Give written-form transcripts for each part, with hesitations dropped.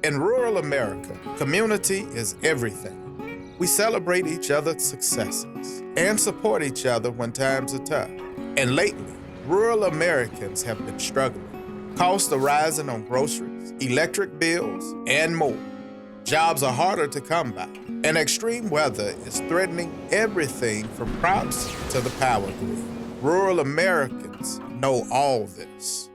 In rural America, community is everything. We celebrate each other's successes and support each other when times are tough. And lately, rural Americans have been struggling. Costs are rising on groceries, electric bills, and more. Jobs are harder to come by, and extreme weather is threatening everything from crops to the power grid. Rural Americans know all this.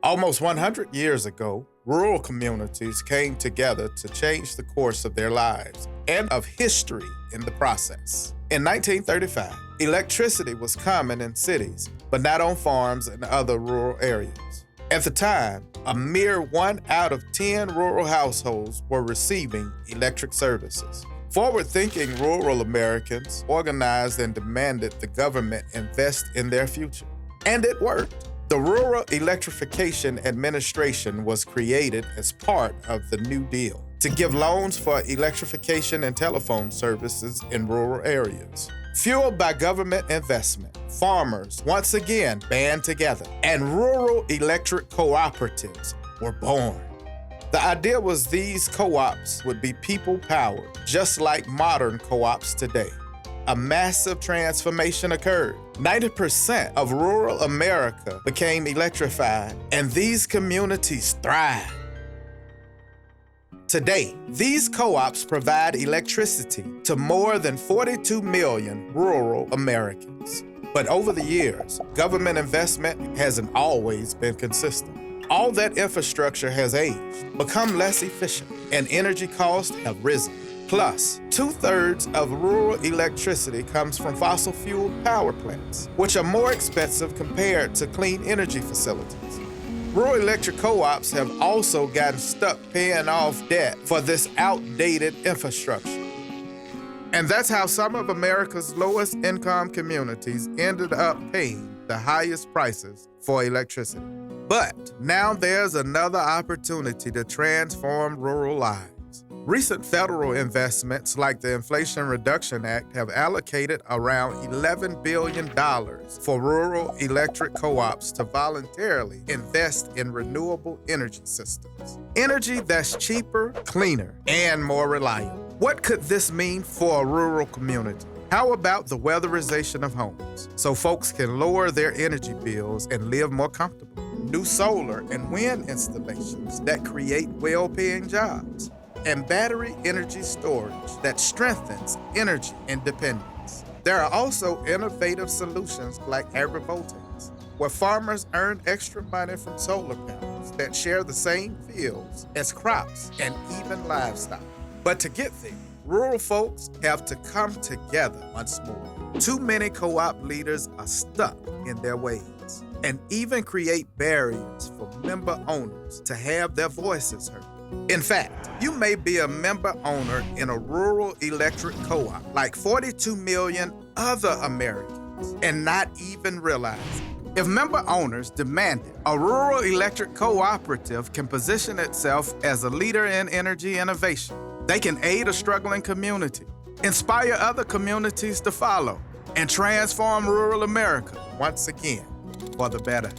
Almost 100 years ago, rural communities came together to change the course of their lives and of history in the process. In 1935, electricity was common in cities, but not on farms and other rural areas. At the time, a mere 1 out of 10 rural households were receiving electric services. Forward-thinking rural Americans organized and demanded the government invest in their future. And it worked. The Rural Electrification Administration was created as part of the New Deal to give loans for electrification and telephone services in rural areas. Fueled by government investment, farmers once again band together, and rural electric cooperatives were born. The idea was these co-ops would be people-powered, just like modern co-ops today. A massive transformation occurred. 90% of rural America became electrified, and these communities thrived. Today, these co-ops provide electricity to more than 42 million rural Americans. But over the years, government investment hasn't always been consistent. All that infrastructure has aged, become less efficient, and energy costs have risen. Plus, 2/3 of rural electricity comes from fossil fuel power plants, which are more expensive compared to clean energy facilities. Rural electric co-ops have also gotten stuck paying off debt for this outdated infrastructure. And that's how some of America's lowest income communities ended up paying the highest prices for electricity. But now there's another opportunity to transform rural lives. Recent federal investments like the Inflation Reduction Act have allocated around $11 billion for rural electric co-ops to voluntarily invest in renewable energy systems. Energy that's cheaper, cleaner, and more reliable. What could this mean for a rural community? How about the weatherization of homes so folks can lower their energy bills and live more comfortably? New solar and wind installations that create well-paying jobs, and battery energy storage that strengthens energy independence. There are also innovative solutions like agrivoltaics, where farmers earn extra money from solar panels that share the same fields as crops and even livestock. But to get there, rural folks have to come together once more. Too many co-op leaders are stuck in their ways and even create barriers for member owners to have their voices heard. In fact, you may be a member owner in a rural electric co-op like 42 million other Americans and not even realize it. If member owners demand it, a rural electric cooperative can position itself as a leader in energy innovation. They can aid a struggling community, inspire other communities to follow, and transform rural America once again for the better.